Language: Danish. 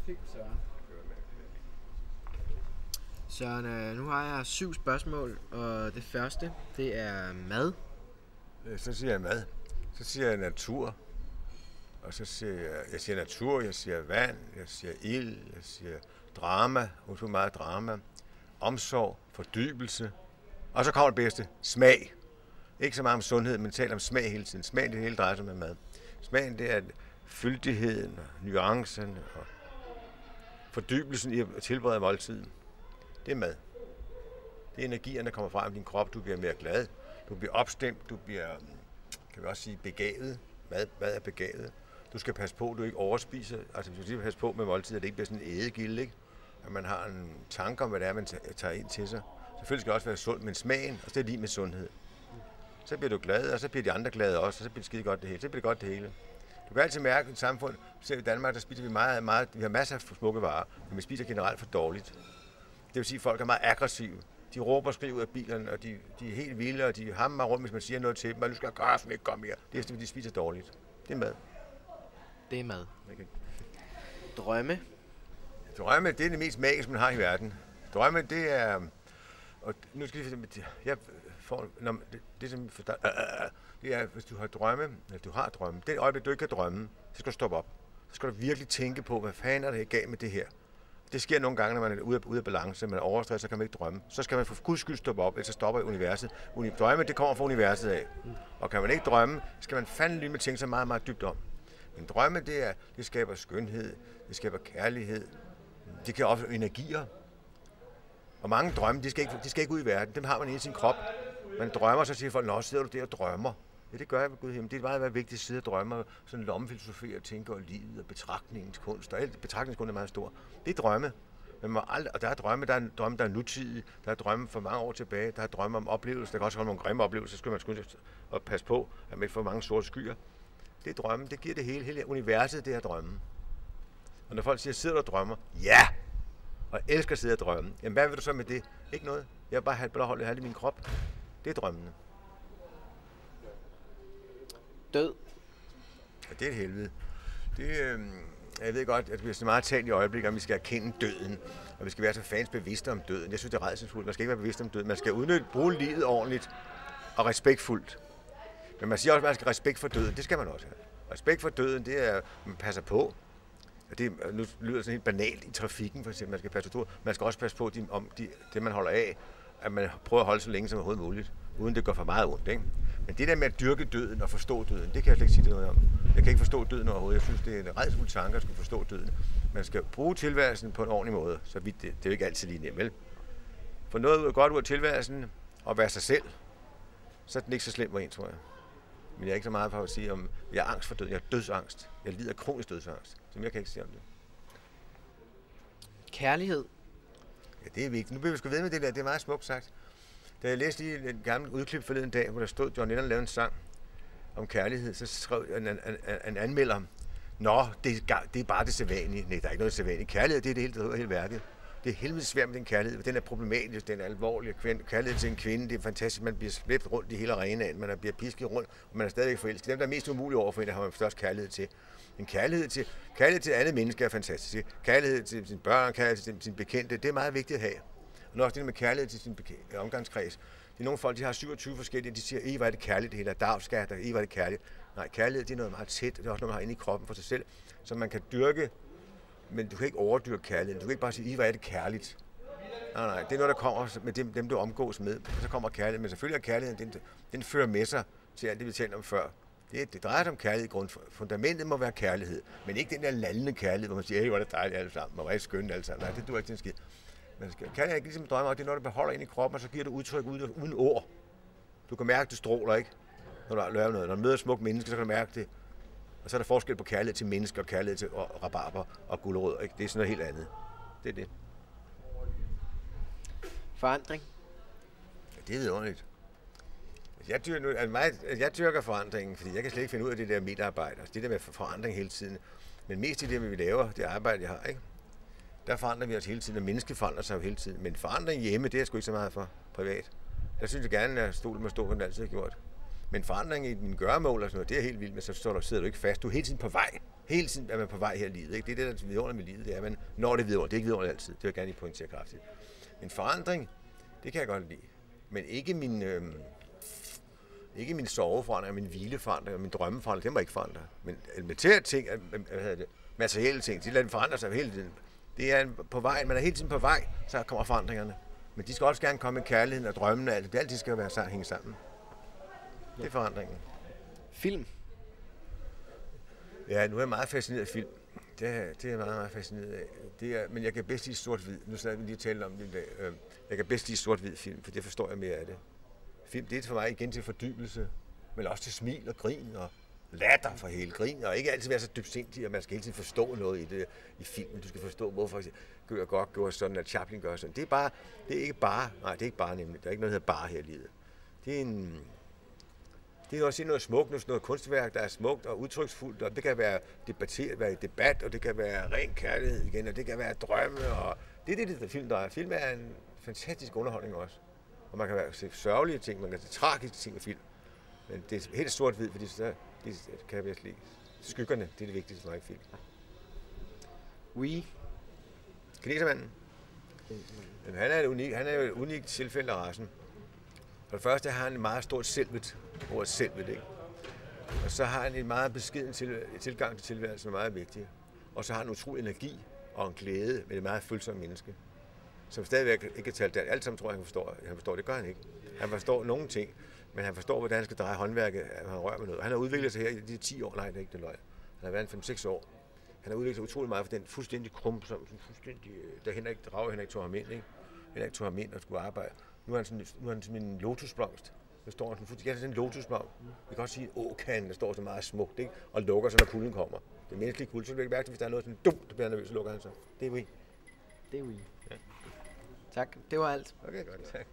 Fint, Søren. Søren, nu har jeg 7 spørgsmål, og det første, det er mad. Så siger jeg mad. Så siger jeg natur. Og så siger jeg siger natur, jeg siger vand, jeg siger ild, jeg siger drama, utrolig meget drama, omsorg, fordybelse. Og så kommer det bedste, smag. Ikke så meget om sundhed, men taler om smag hele tiden. Smag, det hele drejer sig med mad. Smagen, det er fyldigheden, og nuancen og fordybelsen i at tilberede måltiden. Det er mad. Det er energierne, der kommer frem i din krop. Du bliver mere glad, du bliver opstemt, du bliver, kan vi også sige, begavet. Mad er begavet. Du skal passe på, at du ikke overspiser. Altså, du skal passe på med måltid, at det ikke bliver sådan en ædegilde, ikke? At man har en tanke om, hvad det er, man tager ind til sig. Selvfølgelig skal det også være sund, men smagen, og det er lige med sundhed. Så bliver du glad, og så bliver de andre glade også, og så bliver det skide godt det hele. Så bliver det godt det hele. Du kan altid mærke, at i et samfund, i Danmark, der spiser vi meget, vi har masser af smukke varer, men vi spiser generelt for dårligt. Det vil sige, at folk er meget aggressive. De råber og skriver ud af bilerne, og de er helt vilde, og de hammer rundt, hvis man siger noget til dem, og nu skal jeg ikke komme mere. Det er fordi, de spiser dårligt. Det er mad. Det er mad. Okay. Drømme. Drømme, det er det mest magiske, man har i verden. Drømme, det er... Og nu skal jeg får... Det som for dig, det er, hvis du har drømme, det øjeblik, du ikke kan drømme, så skal du stoppe op. Så skal du virkelig tænke på, hvad fanden er det galt med det her. Det sker nogle gange, når man er ude af balance, man er overstresset, så kan man ikke drømme. Så skal man for guds skyld stoppe op, ellers stopper universet. Drømme, det kommer fra universet af. Og kan man ikke drømme, skal man fandme med tænke sig meget, meget dybt om. Men drømme, det skaber skønhed, det skaber kærlighed, det kan også energier. Og mange drømme, de skal ikke ud i verden, dem har man i sin krop. Man drømmer, så siger folk, nå, sidder du der og drømmer. Ja, det gør jeg ved Gud himmel. Det er meget vigtigt at sidde og drømme, og sådan lommefilosofi og tænke over livet og betragtningens kunst. Og alt betragtningens kunst er meget stor. Det er drømme. Og der er drømme, der er nutidige, der er drømme for mange år tilbage, der er drømme om oplevelser, der kan også komme nogle grimme oplevelser, så skal man skynde og passe på, at man ikke får mange sorte skyer. Det er drømme, det giver det hele universet, det er drømme. Og når folk siger, sidder du og drømmer? Ja! Og jeg elsker at sidde og drømme. Jamen, hvad vil du så med det? Ikke noget. Jeg vil bare have det i min krop. Det er drømmene. Død. Ja, det er et helvede. Jeg ved godt, at vi har så meget talt i øjeblikket, om vi skal erkende døden, og vi skal være så fans bevidste om døden. Jeg synes, det er rædselsfuldt. Man skal ikke være bevidst om døden. Man skal bruge livet ordentligt og respektfuldt. Men man siger også, at man skal have respekt for døden. Det skal man også have. Respekt for døden, det er, at man passer på. Nu lyder det sådan helt banalt i trafikken, for eksempel. Man skal passe på. Man skal også passe på det, man holder af, at man prøver at holde så længe som overhovedet muligt, uden det går for meget ondt, ikke? Men det der med at dyrke døden og forstå døden, det kan jeg slet ikke sige noget om. Jeg kan ikke forstå døden overhovedet. Jeg synes, det er en rædselsfuld tanke at skulle forstå døden. Man skal bruge tilværelsen på en ordentlig måde, så vidt det er jo ikke altid lige nemt, vel? Få noget godt ud af tilværelsen og være sig selv, så er den ikke så slem for en, tror jeg. Men jeg er ikke så meget for at sige, om jeg har angst for døden. Jeg har dødsangst. Jeg lider af kronisk dødsangst, som jeg kan ikke sige om det. Kærlighed. Ja, det er vigtigt. Nu bliver vi sgu ved med det der. Det er meget smukt sagt. Da jeg læste lige en gammel udklip forleden dag, hvor der stod, John Lennon lavede en sang om kærlighed, så skrev en anmelder, nå, det er bare det sædvanlige. Nej, der er ikke noget sædvanligt. Kærlighed, det er det hele værket. Det er helvede svært med den kærlighed. Den er problematisk, den er alvorlig. Kærlighed til en kvinde, det er fantastisk. Man bliver slæbt rundt i hele arenaen, man bliver pisket rundt, og man er stadig forelsket. Dem, der er mest umulige overfor en, har man størst kærlighed til. En kærlighed til andet menneske er fantastisk. Kærlighed til sine børn, kærlighed til sine bekendte, det er meget vigtigt at have. Og også det med kærlighed til sin omgangskreds. Det er nogle folk, de har 27 forskellige, de siger, hvor er det kærligt det hele, dagskat, hvor er det kærligt. Nej, kærlighed, det er noget meget tæt, det er også noget, man har inde i kroppen for sig selv, som man kan dyrke, men du kan ikke overdyrke kærligheden. Du kan ikke bare sige, hvor er det kærligt. Nej, det er noget, der kommer med dem du omgås med, og så kommer kærligheden. Men selvfølgelig er kærligheden, den fører med sig til alt det, vi talte om før. Det drejer sig om kærlighed. Fundamentet må være kærlighed, men ikke den der lallende kærlighed, hvor man siger, hvor er det dejligt alle sammen, hvor er det skønt alle sammen. Nej, det duer ikke til en skid. Men kærlighed er ikke ligesom drømmer, det er noget, der beholder ind i kroppen, og så giver det udtryk uden ord. Du kan mærke, at det stråler, ikke? Når du laver noget. Når du møder et smukt menneske, så kan du mærke det. Og så er der forskel på kærlighed til mennesker, og kærlighed til rabarber og gulerødder, ikke? Det er sådan noget helt andet. Det er det. Forandring. Ja, det er vidunderligt. Jeg dyrker forandringen, fordi jeg kan slet ikke finde ud af det der medarbejde. Altså det der med forandring hele tiden. Men mest i det, vi laver, det arbejde, jeg har, ikke? Der forandrer vi os hele tiden, og mennesket forandrer sig jo hele tiden. Men forandring hjemme, det er jeg sgu ikke så meget for privat. Der synes jeg gerne, at stolen må stå, som den altid har gjort. Men forandring i din gøremål og sådan noget, det er helt vildt, men så sidder du ikke fast. Du er hele tiden på vej. Hele tiden er man på vej her i livet. Ikke? Det er det, der er vidunderligt med livet. Det er, at man når det vidunderligt. Det er ikke vidunderligt altid. Det vil jeg gerne lige pointere kraftigt. En forandring, det kan jeg godt lide. Men ikke min soveforandring, min hvileforandring, min drømmeforandring, det må ikke forandre. Men elementære ting, materielle ting, de lader den forandre sig hele tiden. Det er på vej, man er hele tiden på vej, så kommer forandringerne. Men de skal også gerne komme med kærligheden og drømmene og alt. Det altid skal være hænge sammen. Det er forandringen. Film. Ja, nu er jeg meget fascineret af film. Det er jeg meget, meget fascineret af. Men jeg kan bedst lide sort-hvid. Nu snakker vi lige tale om det i dag. Jeg kan bedst lide sort-hvid film, for det forstår jeg mere af det. Film, det er for mig igen til fordybelse, men også til smil og grin og latter for hele grin, og ikke altid være så dybsindig, at man skal hele tiden forstå noget i filmen. Du skal forstå, hvorfor Gør godt gjorde sådan, at Chaplin gør sådan. Det er ikke bare nemlig. Der er ikke noget, der hedder bare her i livet. Det er også noget smukt, noget kunstværk, der er smukt og udtryksfuldt, og det kan være debatteret, være i debat, og det kan være ren kærlighed igen, og det kan være drømme, og det er det, film der er. Film er en fantastisk underholdning også. Og man kan se sørgelige ting, man kan se tragiske ting i film. Men det er helt sort-hvid, fordi det kan jeg virkelig lide. Skyggerne, det er det vigtigste for mig i film. Kinesermanden. Han er jo et unikt tilfælde af racen. For det første har han en meget stort selvet, ordet selvet, ikke? Og så har han en meget beskeden tilgang til tilværelsen, som er meget vigtig. Og så har han en utrolig energi og en glæde med et meget følsomt menneske, som stadigvæk ikke kan tale alt sammen, tror jeg, han forstår. Det gør han ikke. Han forstår nogle ting, men han forstår, hvordan han skal dreje håndværket, at han rører med noget. Han har udviklet sig her i de 10 år, nej, det er ikke det løg. Han har været 5-6 år. Han har udviklet sig utrolig meget for den fuldstændig da Henrik tog ham ind, ikke? Henrik tog ham ind og skulle arbejde. Nu er han sådan en lotusblomst. Der står han sådan en lotusblomst. Vi kan også sige, åkan, der står så meget smukt, ikke? Og lukker sig, når kulden kommer. Det er menneskelige kulde, så vil jeg mærke, hvis der er noget sådan dumt, der bliver nervøs, så lukker han sig. Det er vi. Det er vi. Ja. Tak, det var alt. Okay, godt. Tak.